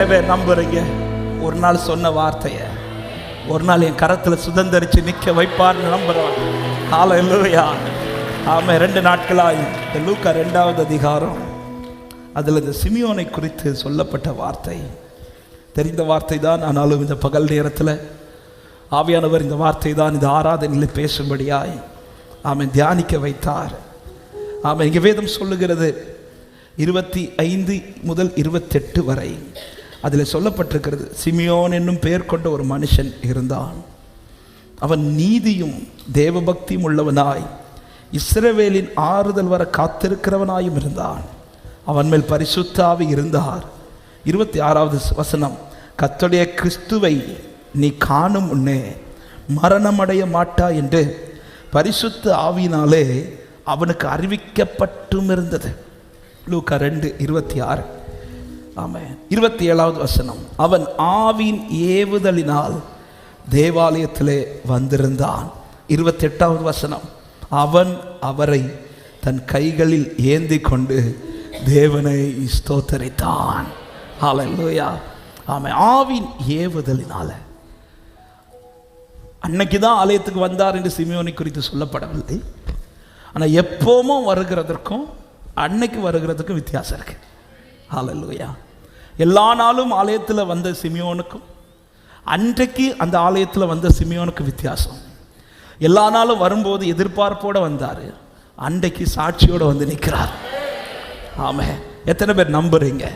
நம்புறீங்க? ஒரு நாள் சொன்ன வார்த்தையை ஒரு நாள் என் கரத்தில் சுதந்திரிச்சு நிற்க வைப்பார்னு நம்புறோம். ஹல்லேலூயா. ஆமே. 2 நாட்களாய் இந்த லூக்கா 2வது அதிகாரம் அதில் இந்த சிமியோனை குறித்து சொல்லப்பட்ட வார்த்தை தெரிந்த வார்த்தை தான். ஆனாலும் இந்த பகல் நேரத்தில் ஆவியானவர் இந்த வார்த்தை தான் இந்த ஆராதனையில் பேசும்படியாய் ஆமென் தியானிக்க வைத்தார். ஆமென். இங்கே வேதம் சொல்லுகிறது 25 முதல் 28 வரை அதில் சொல்லப்பட்டிருக்கிறது. சிமியோன் என்னும் பெயர் கொண்ட ஒரு மனுஷன் இருந்தான். அவன் நீதியும் தேவபக்தியும் உள்ளவனாய் இஸ்ரவேலின் ஆறுதல் வர காத்திருக்கிறவனாயும் இருந்தான். அவன் மேல் பரிசுத்த ஆவி இருந்தார். 26வது வசனம், கர்த்தருடைய கிறிஸ்துவை நீ காணும் முன்னே மரணமடைய மாட்டாய் என்று பரிசுத்த ஆவியினாலே அவனுக்கு அறிவிக்கப்பட்டும் இருந்தது. லூக்கா 2:26. ஆமென். 27வது வசனம், அவன் ஆவியின் ஏவுதலினால் தேவாலயத்திலே வந்திருந்தான். 28வது வசனம், அவன் அவரை தன் கைகளில் ஏந்தி கொண்டு தேவனை ஸ்தோத்தரித்தான். ஹல்லேலூயா. ஆமென். ஆவியின் ஏவுதலினால அன்னைக்கு தான் ஆலயத்துக்கு வந்தார் என்று சிமியோனை குறித்து சொல்லப்படவில்லை. ஆனால் எப்போவும் வருகிறதற்கும் அன்னைக்கு வருகிறதுக்கும் வித்தியாசம் இருக்கு. ஹல்லேலூயா. எல்லா நாளும் ஆலயத்தில் வந்த சிமியோனுக்கும் அன்றைக்கு அந்த ஆலயத்தில் வந்த சிமியோனுக்கு வித்தியாசம். எல்லா நாளும் வரும்போது எதிர்பார்ப்போடு வந்தார், அன்றைக்கு சாட்சியோடு வந்து நிற்கிறார். ஆமாம். எத்தனை பேர் நம்புறீங்க?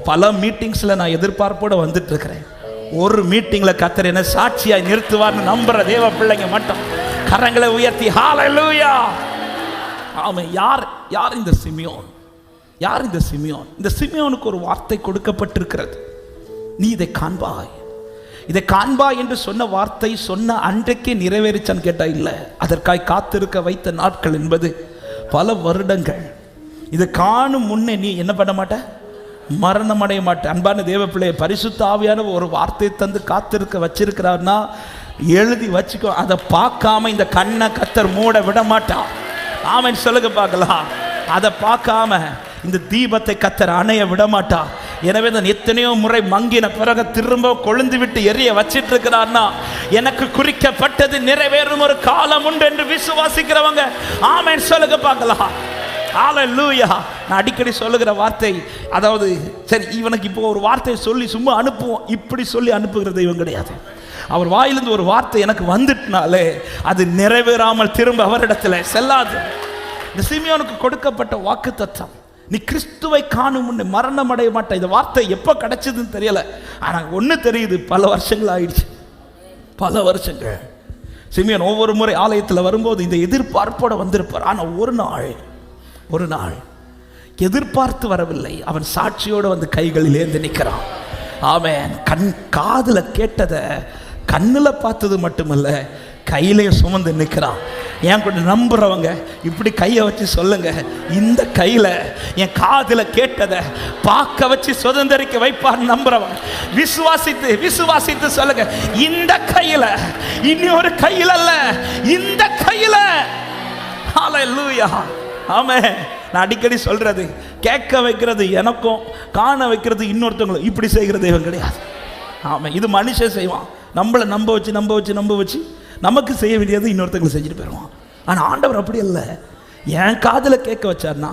பல மீட்டிங்ஸில் நான் எதிர்பார்ப்போடு வந்துட்டு இருக்கிறேன். ஒரு மீட்டிங்கில் கர்த்தர் என்ன சாட்சியாய் நிறுத்துவார்னு நம்புற தேவ பிள்ளைங்க மட்டும் கரங்களை உயர்த்தி ஹல்லேலூயா. ஆமாம். யார் இந்த சிமியோன்? யார் இந்த சிமியோன்? இந்த சிமியோனுக்கு ஒரு வார்த்தை கொடுக்கப்பட்டிருக்கிறது. நீ இதை காண்பாய், இதை காண்பாய் என்று சொன்ன வார்த்தை சொன்ன அன்றைக்கே நிறைவேறிச்சான்னு கேட்டா இல்லை. அதற்காய் காத்திருக்க வைத்த நாட்கள் என்பது பல வருடங்கள். இதை காணும் முன்னே நீ என்ன பண்ண மாட்ட? மரணம் அடைய மாட்டேன். அன்பான தேவ பிள்ளையை பரிசுத்த ஆவியான ஒரு வார்த்தையை தந்து காத்திருக்க வச்சிருக்கிறார்னா எழுதி வச்சுக்கோ. அதை பார்க்காம இந்த கண்ணை கர்த்தர் மூட விட மாட்டான். ஆமென் சொல்லுங்க பார்க்கலாம். அதை பார்க்காம இந்த தீபத்தை கர்த்தர் அணைய விட மாட்டான். எனவே தான் எத்தனையோ முறை மங்கின பிறகு திரும்ப கொழுந்து விட்டு எரிய வச்சிட்டு இருக்கிறார்னா எனக்கு குறிக்கப்பட்டது நிறைவேறும் ஒரு காலம் உண்டு என்று விசுவாசிக்கிறவங்க ஆமென் சொல்லுங்க பார்க்கலாம். ஹல்லேலூயா. நான் அடிக்கடி சொல்லுகிற வார்த்தை, அதாவது சரி இவனுக்கு இப்போ ஒரு வார்த்தையை சொல்லி சும்மா அனுப்புவோம், இப்படி சொல்லி அனுப்புகிற தெய்வம் கிடையாது. அவர் வாயிலிருந்து ஒரு வார்த்தை எனக்கு வந்துட்டுனாலே அது நிறைவேறாமல் திரும்ப அவரிடத்துல செல்லாது. இந்த சிமியோனுக்கு கொடுக்கப்பட்ட வாக்குத்தத்தம், நீ கிறிஸ்துவை காணும் முன்னே மரணம் அடைய மாட்டேன். இந்த வார்த்தை எப்போ கிடைச்சதுன்னு தெரியல. ஆனால் ஒன்று தெரியுது, பல வருஷங்கள் ஆயிடுச்சு. பல வருஷங்கள். சிமியோன் ஒவ்வொரு முறை ஆலயத்தில் வரும்போது இந்த எதிர்பார்ப்போடு வந்திருப்பார். ஆனால் ஒரு நாள் எதிர்பார்த்து வரவில்லை. அவன் சாட்சியோடு வந்து கைகளில் ஏந்தி நிற்கிறான். ஆமென். காதில் கேட்டதை கண்ணில் பார்த்தது மட்டுமல்ல, கையிலே சுமந்து நிற்கிறான். என் கூட நம்புறவங்க இப்படி கையை வச்சு சொல்லுங்க, இந்த கையில் என் காதில் கேட்டதை பார்க்க வச்சு சுதந்திரிக்க வைப்பார் நம்புறவங்க விசுவாசித்து சொல்லுங்க, இந்த கையில், இன்னொரு கையில் அல்ல, இந்த கையில். ஹல்லேலூயா. ஆமென். நான் அடிக்கடி சொல்றது, கேட்க வைக்கிறது எனக்கும், காண வைக்கிறது இன்னொருத்தவங்களும். இப்படி செய்கிற தெய்வம் கிடையாது. ஆமாம். இது மனுஷன் செய்வான். நம்மளை நம்ப வச்சு நமக்கு செய்ய வேண்டியது இன்னொருத்தவங்களை செஞ்சுட்டு போயிடுவான். ஆனால் ஆண்டவர் அப்படி இல்லை. என் காதில் கேட்க வச்சார்னா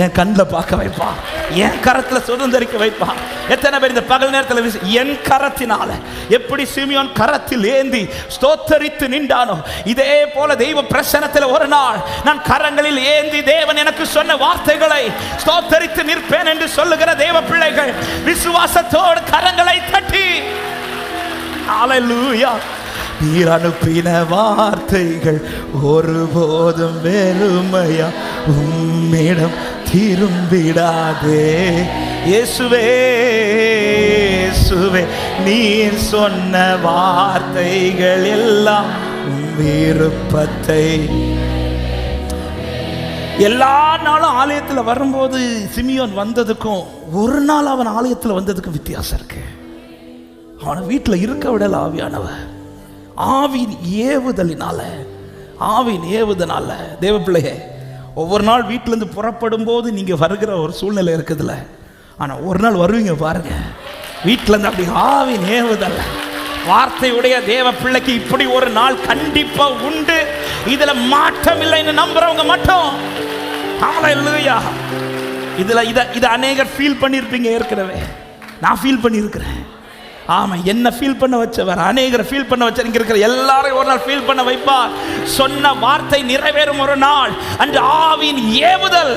என் கண்ணில் பார்க்க வைப்பான், என் கரத்தில் சுதந்திரிக்க வைப்பான். எத்தனை பேர் இந்த பகல் நேரத்தில் என் கரத்தினால எப்படி சிமியோன் கரத்தில் ஏந்தி ஸ்தோத்தரித்து நின்றானோ, இதே போல தெய்வ பிரசன்னத்தில் ஒரு நாள் நான் கரங்களில் ஏந்தி தேவன் எனக்கு சொன்ன வார்த்தைகளை ஸ்தோத்தரித்து நிற்பேன் என்று சொல்லுகிற தேவ பிள்ளைகள் விசுவாசத்தோடு கரங்களை தட்டி ஹல்லேலூயா. நீர் அனுப்பின வார்த்தைகள் ஒருபோதும் வெறுமையா உம்மிடம் திரும்பிடாதே. இயேசுவே நீர் சொன்ன வார்த்தைகள் எல்லாம் விருப்பத்தை. எல்லா நாளும் ஆலயத்தில் வரும்போது சிமியோன் வந்ததுக்கும் ஒரு நாள் அவன் ஆலயத்தில் வந்ததுக்கும் வித்தியாசம் இருக்கு. அவனை வீட்டில் இருக்க விடல ஆவியானவர். ஆவியின் ஏவுதனால தேவ பிள்ளையே, ஒவ்வொரு நாள் வீட்டிலேருந்து புறப்படும் போது நீங்கள் வருகிற ஒரு சூழ்நிலை இருக்குதுல்ல, ஆனால் ஒரு நாள் வருவீங்க பாருங்க, வீட்டில இருந்து அப்படி ஆவின் ஏவுதல்ல. வார்த்தையுடைய தேவ பிள்ளைக்கு இப்படி ஒரு நாள் கண்டிப்பா உண்டு. இதுல மாற்றம் இல்லைன்னு நம்புறவங்க மட்டும். ஹல்லேலூயா. இதுல இத அநேகர் ஃபீல் பண்ணியிருப்பீங்க. ஏற்கனவே நான் ஃபீல் பண்ணியிருக்கிறேன். ஆமா, என்ன ஃபீல் பண்ண வச்சவர், அநேகரை ஃபீல் பண்ண வச்ச இங்க இருக்கிற எல்லாரையும் ஒரு நாள் ஃபீல் பண்ண வைப்பார். சொன்ன வார்த்தை நிறைவேறும் ஒரு நாள், அன்று ஆவியின் ஏவுதல்.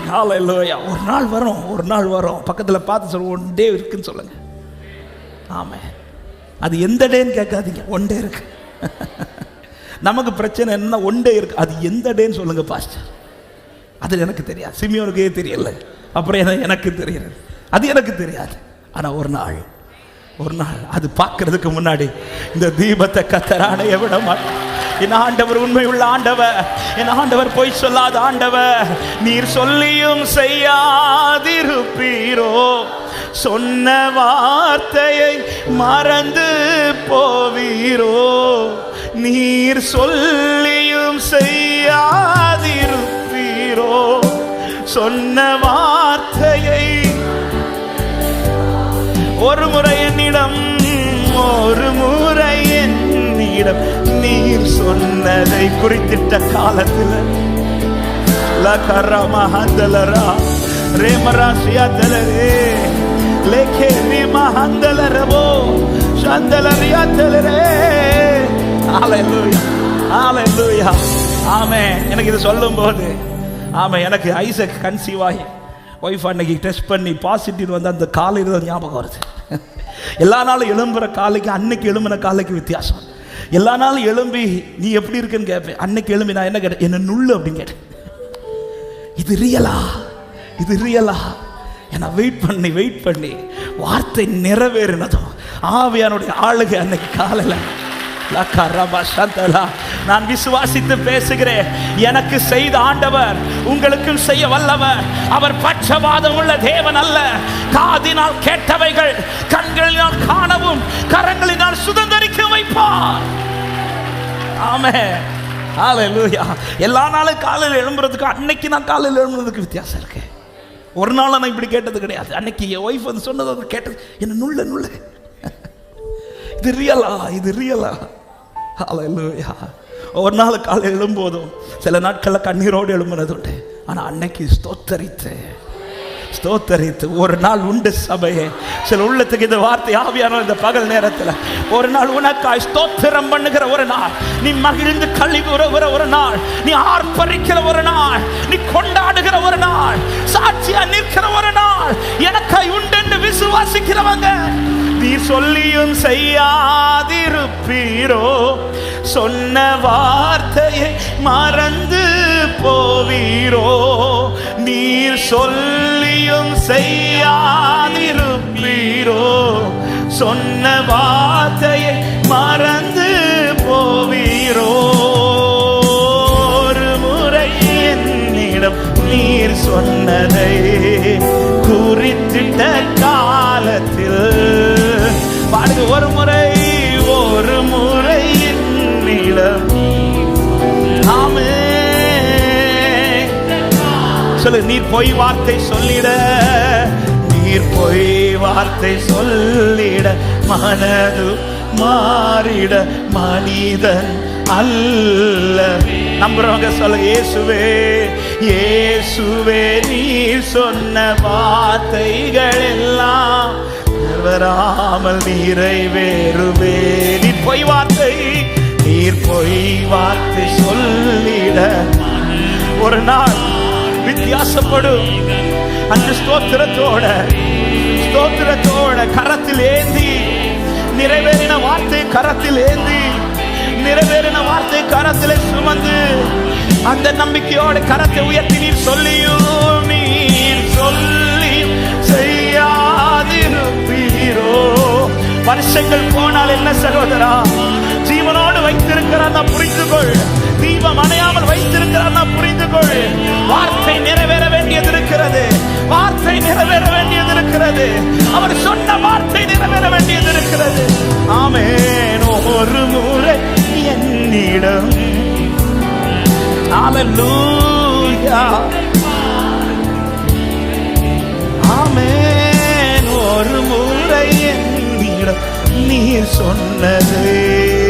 ஹல்லேலூயா. ஒரு நாள் வரும், ஒரு நாள் வரும். பக்கத்துல பார்த்து சொல்லுங்க, ஒன் டே இருக்குன்னு சொல்லுங்க. ஆமா, அது எந்த டேன்னு கேட்காதீங்க, ஒன் டே இருக்கு. நமக்கு பிரச்சனை என்ன, ஒன் டே இருக்கு. அது எந்த டேன்னு சொல்லுங்க பாஸ்டர். அது எனக்கு தெரியாது, சிமியோனுக்கே தெரியல, அப்புறம் எனக்கு தெரியாது, அது எனக்கு தெரியாது. ஆனா ஒரு நாள் அது பார்க்கறதுக்கு முன்னாடி இந்த தீபத்தை கர்த்தர் அணைய விட மாட்டார். என் ஆண்டவர் உண்மை உள்ள ஆண்டவர், என் ஆண்டவர் பொய் சொல்லாத ஆண்டவர். நீர் சொல்லியும் செய்யாதிருப்பீரோ, சொன்ன வார்த்தையை மறந்து போவீரோ. நீர் சொல்லியும் செய்யாதிருப்பீரோ, சொன்ன வார்த்தையை. ஒரு முறை என்னிடம், ஒரு முறை என்னிடம் நீர் சொன்னதை குறித்திட்ட காலத்தில் லகரமஹந்தலரா ரேமராசியாதலரே லேகே ரிமஹந்தலரவோ சந்தலரியாதலரே. ஹல்லேலூயா, ஹல்லேலூயா. ஆமென். எனக்கு இது சொல்லும்போது ஆமென், எனக்கு ஐசக் கன்சீவ் ஆகி ஒய்ஃப் அன்னைக்கு டெஸ்ட் பண்ணி பாசிட்டிவ் வந்து அந்த காலையில் தான் ஞாபகம் வருது. எல்லா நாளும் எழும்புற காலைக்கு அன்னைக்கு எழும்பின காலைக்கு வித்தியாசம். எல்லா நாளும் எழும்பி நீ எப்படி இருக்குன்னு கேட்பேன். அன்னைக்கு எழும்பி நான் என்ன கேட்டேன், என்ன நுள்ளு அப்படின்னு கேட்டேன். இது ரியலா, இது ரியலா? ஏன்னா வெயிட் பண்ணி வார்த்தை நிறைவேறினதும் ஆவியானுடைய ஆளுகை அன்னைக்கு காலையில். நான் விசுவாசித்து பேசுகிறேன். எனக்கு செய்த ஆண்டவர் உங்களுக்கும் செய்ய வல்லவர். அவர் பட்சபாதம் உள்ள தேவன் அல்ல. காதினால் கேட்டவைகள் கண்களினால் காணவும் கரங்களினால் சுதந்தரிக்க வைப்பார். ஆமென், ஹல்லேலூயா. எல்லா நாளும் காலையில் எழும்புறதுக்கு அன்னைக்கு நான் காலையில் எழும்புறதுக்கு வித்தியாசம் இருக்கு. ஒரு நாள் நான் இப்படி கேட்டது கிடையாது. அன்னைக்கு என் ஒய்ஃப் வந்து சொன்னது, அது கேட்டது என்ன நுள்ள. இது ரியலா, இது ரியலா? ஹல்லேலூயா. ஒரு நாள் காலை எழும்போதும் சில நாட்களில் கண்ணீரோடு எழும்புனது உண்டு. ஆனால் அன்னைக்கு ஸ்தோத்தரித்து ஒரு நாள் உண்டு சபையே. சில உள்ளத்துக்கு இந்த வார்த்தை ஆவியான இந்த பகல் நேரத்தில் ஒரு நாள் உனக்காய் ஸ்தோத்திரம் பண்ணுகிற ஒரு நாள், நீ மகிழ்ந்து களி கூறுகிற ஒரு நாள், நீ ஆர்ப்பரிக்கிற ஒரு நாள், நீ கொண்டாடுகிற ஒரு நாள், சாட்சியா நிற்கிற ஒரு நாள் எனக்காய் உண்டு என்று விசுவாசிக்கிறவங்க. நீ சொல்லியும் செய்யாதிருப்பீரோ, சொன்ன வார்த்தையை மறந்து போவீரோ. நீர் சொல்லியும் செய்யாதிருப்பீரோ, சொன்ன வார்த்தையை மறந்து போவீரோ. ஒரு முறை என்னிடம் நீர் சொன்னதை குறித்திட்ட காலத்தில் பாடுங்க. ஒரு முறை என்னிடம். ஆமென். சொல்லு, நீர் பொய் வார்த்தை சொல்லிட, நீர் பொய் வார்த்தை சொல்லிட மனது மாறிட மனிதன் அல்ல. நம்புறவங்க சொல்ல, இயேசுவே நீர் சொன்ன வார்த்தைகள் எல்லாம் வராமல் நிறைவேறுவே. நீர் பொய் வார்த்தை சொல்லிட ஒரு நாள் வித்தியாசப்படும். அந்த ஸ்தோத்திரத்தோட கரத்தில் ஏந்தி நிறைவேறின வார்த்தை கரத்தில் ஏந்தி நிறைவேறின வார்த்தை கரத்தில் சுமந்து அந்த நம்பிக்கையோட கரத்தை உயர்த்தி நீர் சொல்லியும் செய்யாதிருப்பீரோ. வருஷங்கள் போனால் என்ன சகோதரா, ஜீவனோடு வைத்திருக்கிறார் புரிந்துகொள். தீபம் அணையாமல் வைத்திருக்கிறார் புரிந்துகொள். வார்த்தை நிறைவேற வேண்டியது இருக்கிறது, வார்த்தை நிறைவேற வேண்டியது இருக்கிறது. அவர் சொன்ன வார்த்தை நிறைவேற வேண்டியது இருக்கிறது. ஆமென். ஒரு முறை என்னிடம். ஹல்லேலூயா. ஆமென். ஒரு முறை நீர் சொன்னதே